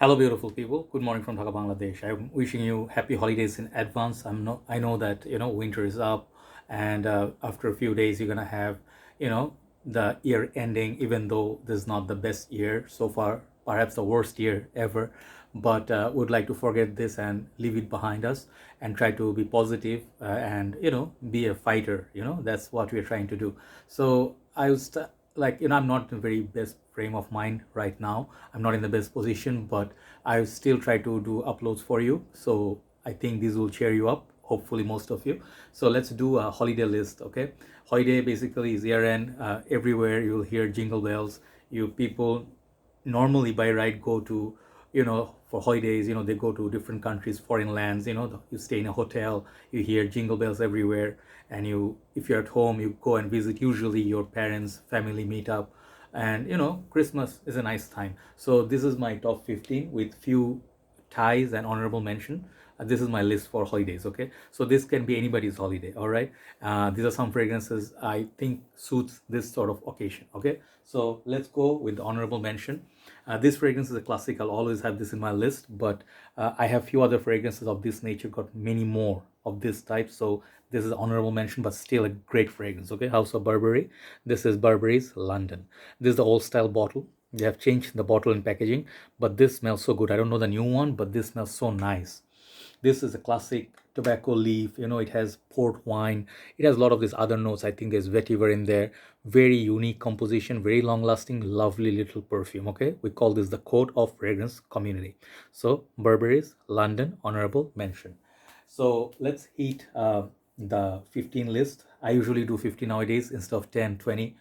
Hello, beautiful people. Good morning from Dhaka, Bangladesh. I'm wishing you happy holidays in advance. I know that winter is up, and after a few days you're gonna have the year ending. Even though this is not the best year so far, perhaps the worst year ever, but would like to forget this and leave it behind us and try to be positive and be a fighter. That's what we're trying to do. So I was I'm not in the very best frame of mind right now. I'm not in the best position, but I still try to do uploads for you. So I think these will cheer you up, hopefully most of you. So let's do a holiday list. Okay, holiday basically is year end. Everywhere you'll hear jingle bells. You people normally by right go to for holidays. They go to different countries, foreign lands. You stay in a hotel, you hear jingle bells everywhere, and if you're at home, you go and visit usually your parents, family meet up, and Christmas is a nice time. So this is my top 15 with few ties and honorable mention. This is my list for holidays. Okay, so this can be anybody's holiday. All right, these are some fragrances I think suits this sort of occasion. Okay, so let's go with the honorable mention. This fragrance is a classic. I'll always have this in my list, but I have few other fragrances of this nature, got many more of this type. So this is honorable mention, but still a great fragrance. Okay, House of Burberry. This is Burberry's London. This is the old style bottle. They have changed the bottle and packaging, but this smells so good. I don't know the new one, but this smells so nice. This is a classic tobacco leaf. It has port wine. It has a lot of these other notes. I think there's vetiver in there. Very unique composition, very long lasting, lovely little perfume. Okay, we call this the code of fragrance community. So Burberry's London, honorable mention. So let's hit the 15 list. I usually do 50 nowadays instead of 10, 20,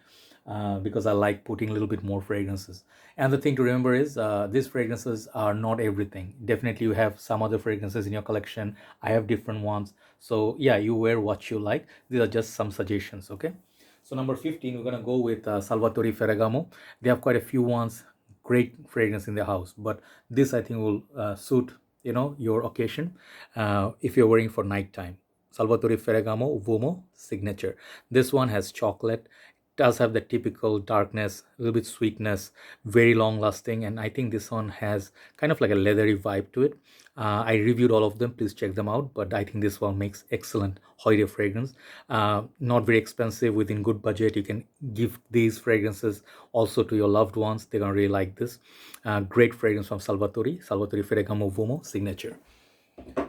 because I like putting a little bit more fragrances. And the thing to remember is these fragrances are not everything. Definitely you have some other fragrances in your collection. I have different ones. So yeah, you wear what you like. These are just some suggestions, okay? So number 15, we're gonna go with Salvatore Ferragamo. They have quite a few ones, great fragrance in the house, but this I think will suit your occasion if you're wearing for nighttime. Salvatore Ferragamo Uomo Signature. This one has chocolate, does have the typical darkness, a little bit sweetness, very long lasting, and I think this one has kind of like a leathery vibe to it. I reviewed all of them, please check them out, but I think this one makes excellent holiday fragrance. Not very expensive, within good budget. You can give these fragrances also to your loved ones, they're gonna really like this. Great fragrance from Salvatore Ferragamo Uomo Signature.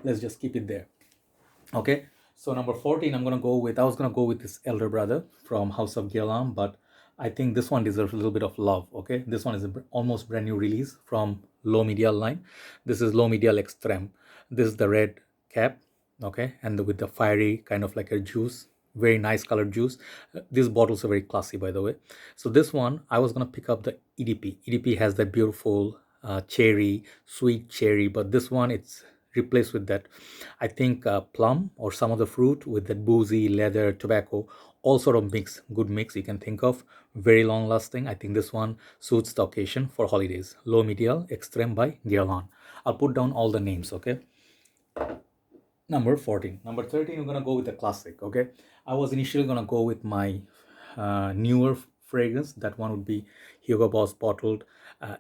Let's just keep it there. Okay, so number 14, I was gonna go with this elder brother from House of Givenchy, but I think this one deserves a little bit of love. Okay, this one is almost brand new release from Low Medial line. This is Low Medial Extreme. This is the red cap, okay, and with the fiery kind of like a juice, very nice colored juice. These bottles are very classy, by the way. So this one, I was gonna pick up the EDP. EDP has that beautiful cherry, sweet cherry, but this one it's replaced with that, I think, plum or some other fruit with that boozy leather tobacco, all sort of good mix you can think of, very long lasting. I think this one suits the occasion for holidays. Low Medial Extreme by Guerlain. I'll put down all the names. Okay, number 14. Number 13, we're gonna go with the classic. Okay, I was initially gonna go with my newer fragrance. That one would be Hugo Boss bottled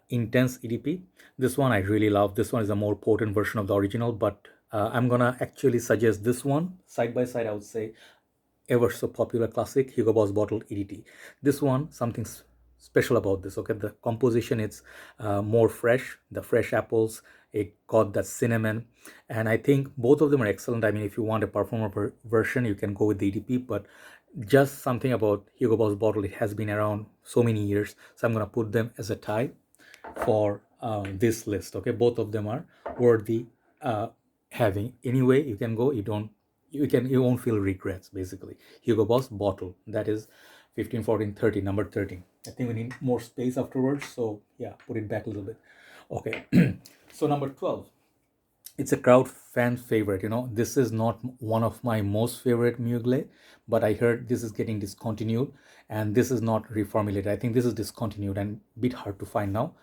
Intense EDP. This one I really love. This one is a more potent version of the original, but I'm gonna actually suggest this one side by side. I would say ever so popular classic Hugo Boss bottled EDT. This one, something special about this. Okay, the composition, it's more fresh, the fresh apples, it got that cinnamon, and I think both of them are excellent. I mean, if you want a perfumer version, you can go with the EDP, but just something about Hugo Boss bottle, it has been around so many years, so I'm gonna put them as a tie for this list. Okay, both of them are worthy having. Anyway, you can go, you won't feel regrets. Basically, Hugo Boss bottle, that is 15, 14, 30. Number 13, I think we need more space afterwards, so yeah, put it back a little bit. Okay. So number 12, it's a crowd fan favorite. This is not one of my most favorite Mugler, but I heard this is getting discontinued, and this is not reformulated. I think this is discontinued and a bit hard to find now.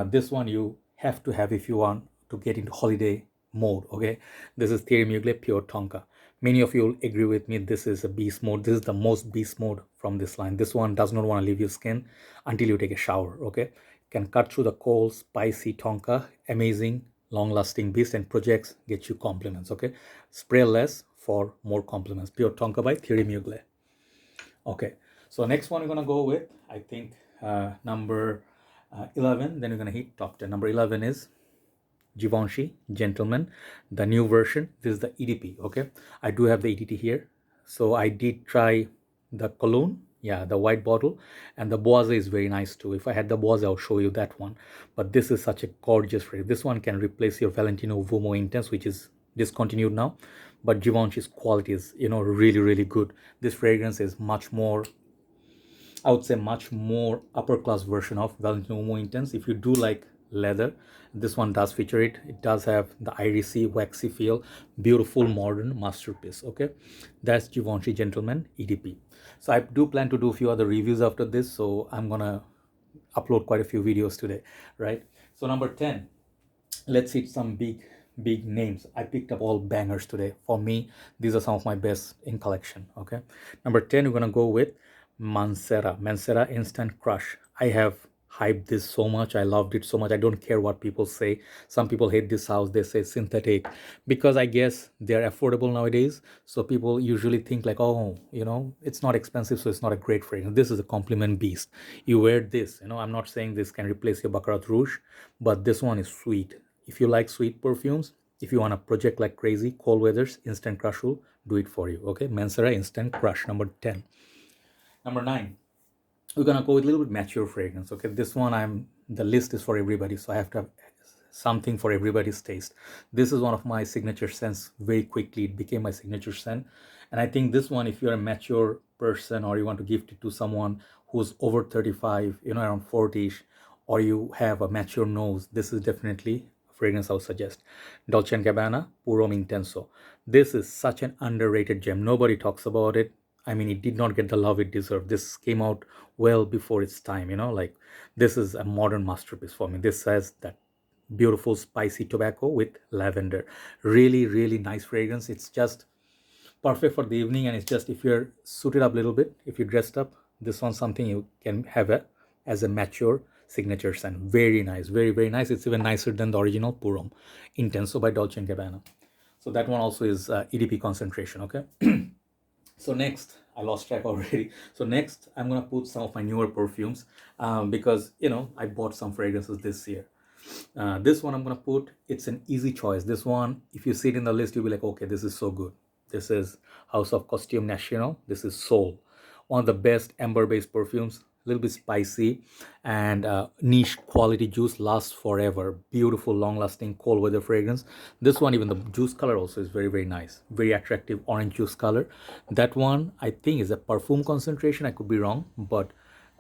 This one you have to have if you want to get into holiday mode. Okay, this is Thierry Mugler Pure Tonka. Many of you will agree with me, this is a beast mode. This is the most beast mode from this line. This one does not want to leave your skin until you take a shower. Okay, can cut through the cold, spicy Tonka, amazing, long-lasting beast, and projects get you compliments, okay? Spray less for more compliments. Pure Tonka by Thierry Mugler. Okay, so next one we're gonna go with, I think, number 11, then we're gonna hit top 10. Number 11 is Givenchy Gentleman, the new version. This is the EDP, okay? I do have the EDT here. So I did try the cologne, yeah, the white bottle, and the Boise is very nice too. If I had the Boise, I'll show you that one. But this is such a gorgeous fragrance. This one can replace your Valentino Vumo Intense, which is discontinued now. But Givenchy's quality is, you know, really, really good. This fragrance is much more, I would say, much more upper class version of Valentino Vumo Intense. If you do like leather, this one does feature it. It does have the irisy, waxy feel, beautiful modern masterpiece. Okay, that's Givenchy Gentleman EDP. So I do plan to do a few other reviews after this, so I'm gonna upload quite a few videos today, right? So number 10, let's hit some big names. I picked up all bangers today. For me, these are some of my best in collection. Okay, number 10, we're gonna go with Mancera Instant Crush. I have hyped this so much. I loved it so much. I don't care what people say. Some people hate this house. They say synthetic, because I guess they're affordable nowadays. So people usually think like, oh, you know, it's not expensive, so it's not a great fragrance. This is a compliment beast. You wear this, you know, I'm not saying this can replace your Baccarat Rouge, but this one is sweet. If you like sweet perfumes, if you want to project like crazy, cold weathers, Instant Crush will do it for you. Okay, Mancera Instant Crush, number 10. Number 9, we're gonna go with a little bit mature fragrance. Okay, this one, the list is for everybody, so I have to have something for everybody's taste. This is one of my signature scents. Very quickly it became my signature scent, and I think this one, if you're a mature person or you want to gift it to someone who's over 35, you know, around 40ish, or you have a mature nose, this is definitely a fragrance I would suggest. Dolce & Gabbana Puro Intenso. This is such an underrated gem. Nobody talks about it. I mean, it did not get the love it deserved. This came out well before its time, you know, like this is a modern masterpiece for me. This has that beautiful spicy tobacco with lavender. Really, really nice fragrance. It's just perfect for the evening, and it's just, if you're suited up a little bit, if you dressed up, this one's something you can have as a mature signature scent. Very nice, very, very nice. It's even nicer than the original Puro Intenso by Dolce & Gabbana. So that one also is EDP concentration, okay? So next, I lost track already. So next, I'm gonna put some of my newer perfumes because, you know, I bought some fragrances this year. This one I'm gonna put, it's an easy choice. This one, if you see it in the list, you'll be like, okay, this is so good. This is House of Costume National. This is Soul, one of the best amber-based perfumes. A little bit spicy, and niche quality juice, lasts forever. Beautiful, long-lasting cold weather fragrance. This one, even the juice color also is very, very nice. Very attractive orange juice color. That one, I think, is a Parfum concentration. I could be wrong, but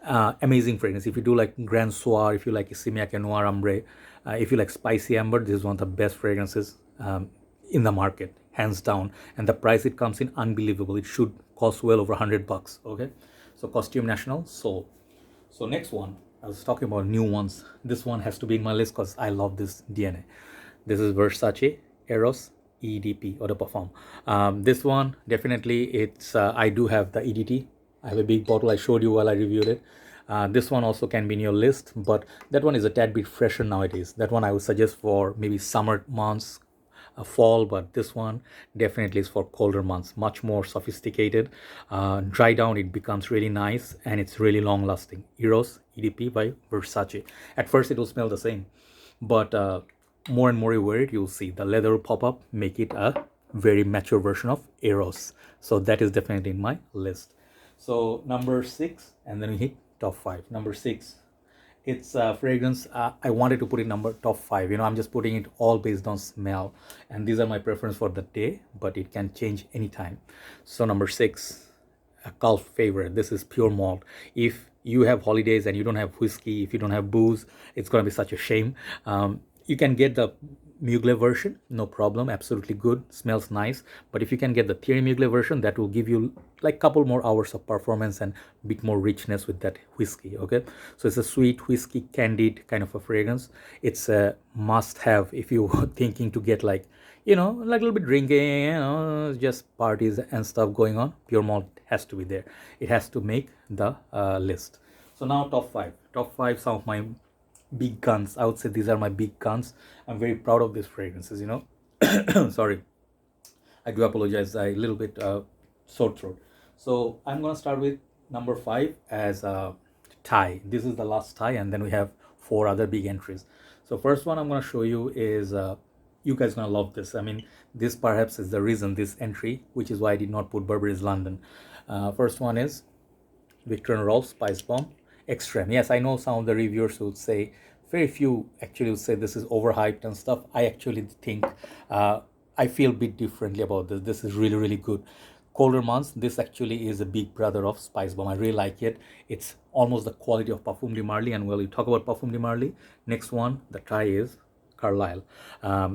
amazing fragrance. If you do like Grand Soir, if you like Simiac Noir Ambre, if you like spicy amber, this is one of the best fragrances in the market, hands down. And the price it comes in, unbelievable. It should cost well over $100. Okay, so Costume National, Soul. So next one, I was talking about new ones. This one has to be in my list because I love this DNA. This is Versace Eros EDP, or the Parfum. This one, definitely, it's I do have the EDT. I have a big bottle. I showed you while I reviewed it. This one also can be in your list, but that one is a tad bit fresher nowadays. That one I would suggest for maybe summer months, fall, but this one definitely is for colder months. Much more sophisticated. Dry down, it becomes really nice, and it's really long lasting. Eros EDP by Versace. At first it will smell the same, but more and more you wear it, you'll see the leather will pop up, make it a very mature version of Eros. So that is definitely in my list. So number 6, and then we hit top 5. Number 6, it's a fragrance I wanted to put in top 5. You know, I'm just putting it all based on smell, and these are my preference for the day, but it can change anytime. So number 6, a cult favorite. This is Pure Malt. If you have holidays and you don't have whiskey, if you don't have booze, it's gonna be such a shame. You can get the Mugler version, no problem, absolutely good, smells nice. But if you can get the Thierry Mugler version, that will give you like couple more hours of performance and a bit more richness with that whiskey. Okay, so it's a sweet whiskey candied kind of a fragrance. It's a must have if you're thinking to get like, you know, like a little bit drinking, you know, just parties and stuff going on. Pure Malt has to be there. It has to make the list. So now top 5, some of my big guns. I would say these are my big guns. I'm very proud of these fragrances, you know. Sorry, I do apologize. I a little bit sore throat. So I'm gonna start with number 5 as a tie. This is the last tie, and then we have 4 other big entries. So first one I'm gonna show you is you guys gonna love this. I mean, this perhaps is the reason this entry, which is why I did not put Burberry's London. First one is Viktor&Rolf Spicebomb Extreme. Yes, I know some of the reviewers would say, very few actually would say this is overhyped and stuff. I actually think I feel a bit differently about this. This is really, really good. Colder months, this actually is a big brother of Spicebomb. I really like it. It's almost the quality of Parfum de Marly. And when we talk about Parfum de Marly, next one, the tie is Carlisle.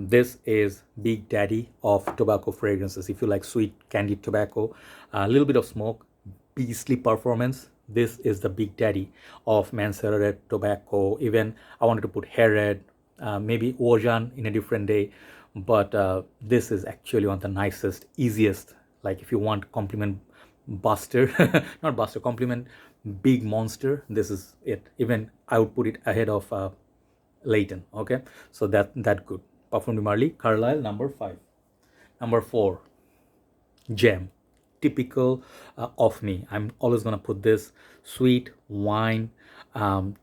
This is big daddy of tobacco fragrances. If you like sweet candied tobacco, a little bit of smoke, beastly performance, this is the big daddy of Mancera red tobacco. Even I wanted to put hair red, maybe Ojan in a different day, but this is actually one of the nicest, easiest, like if you want compliment buster, not buster, compliment big monster, this is it. Even I would put it ahead of Leighton. Okay, so that good. Parfum de Marly, Carlisle, number 5. Number 4, Gem, typical of me. I'm always gonna put this sweet wine,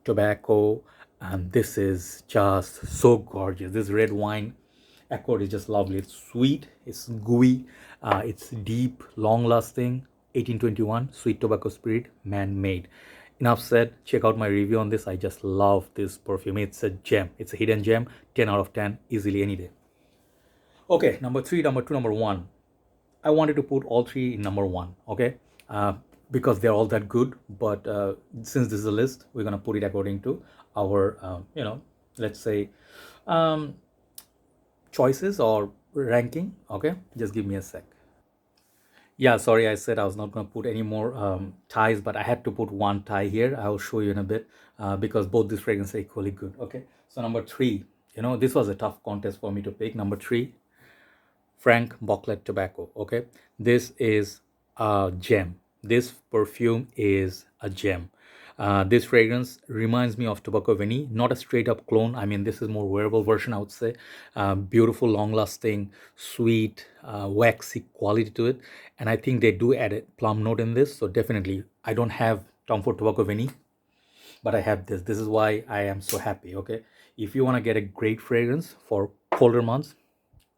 tobacco, and this is just so gorgeous. This red wine accord is just lovely. It's sweet, it's gooey, it's deep, long lasting. 1821 sweet tobacco spirit, man-made. Enough said. Check out my review on this. I just love this perfume. It's a gem. It's a hidden gem. 10 out of 10 easily any day. Okay, number 3, number 2, number 1. I wanted to put all 3 in number 1, okay? Because they're all that good. But since this is a list, we're gonna put it according to our, let's say, choices or ranking. Okay, just give me a sec. Yeah, sorry, I said I was not gonna put any more ties, but I had to put one tie here. I will show you in a bit because both these fragrances are equally good. Okay, so number 3, this was a tough contest for me to pick. Number 3, Franck Boclet tobacco. Okay, this is a gem. This perfume is a gem. This fragrance reminds me of Tobacco Vanille, not a straight up clone. I mean, this is more wearable version, I would say. Beautiful, long lasting, sweet, waxy quality to it. And I think they do add a plum note in this. So definitely, I don't have Tom Ford Tobacco Vanille, but I have this. This is why I am so happy. Okay, if you want to get a great fragrance for colder months,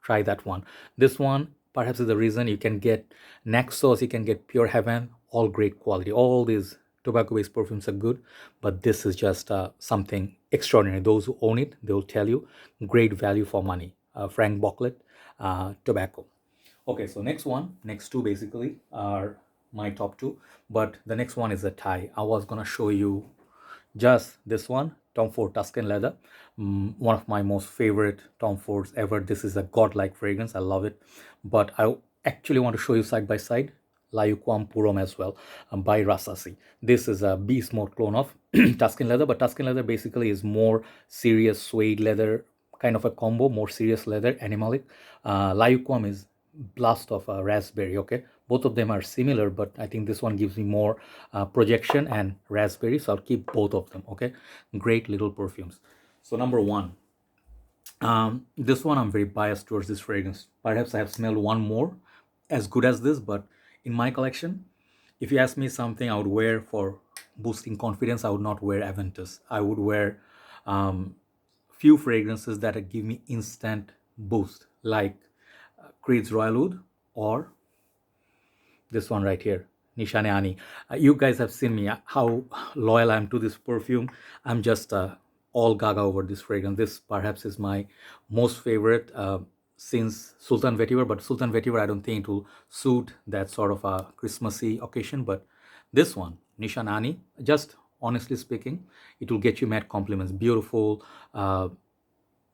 try that one. This one perhaps is the reason you can get Naxos, you can get Pure Heaven, all great quality. All these tobacco based perfumes are good, but this is just something extraordinary. Those who own it, they will tell you great value for money. Franck Boclet tobacco. Okay, so next two basically are my top 2, but the next one is a tie. I was gonna show you just this one, Tom Ford Tuscan leather, one of my most favorite Tom Fords ever. This is a godlike fragrance. I love it, but I actually want to show you side by side La Yuqawam Purom as well, by Rasas. This is a beast mode clone of Tuscan leather, but Tuscan leather basically is more serious suede leather, kind of a combo, more serious leather, animalic. La Yuqawam is blast of a raspberry. Okay, both of them are similar, but I think this one gives me more projection and raspberry, so I'll keep both of them. Okay, great little perfumes. So number 1, this one I'm very biased towards this fragrance. Perhaps I have smelled one more as good as this, but in my collection, if you ask me something I would wear for boosting confidence, I would not wear Aventus. I would wear few fragrances that give me instant boost, like Creed's Royal Oud or this one right here, Nishane Ani. You guys have seen me, how loyal I am to this perfume. I'm just all gaga over this fragrance. This perhaps is my most favorite since Sultan Vetiver, but Sultan Vetiver I don't think it will suit that sort of a Christmassy occasion. But this one, Nishane Ani, just honestly speaking, it will get you mad compliments. Beautiful,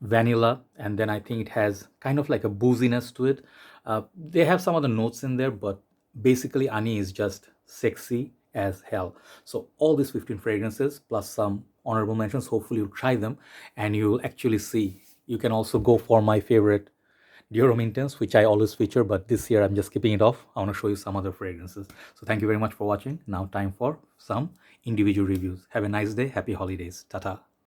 vanilla, and then I think it has kind of like a booziness to it. They have some other notes in there, but basically Ani is just sexy as hell. So all these 15 fragrances plus some honorable mentions, hopefully you'll try them and you'll actually see. You can also go for my favorite Dior Intense, which I always feature, but this year I'm just keeping it off. I want to show you some other fragrances. So thank you very much for watching. Now time for some individual reviews. Have a nice day. Happy holidays. Ta-ta.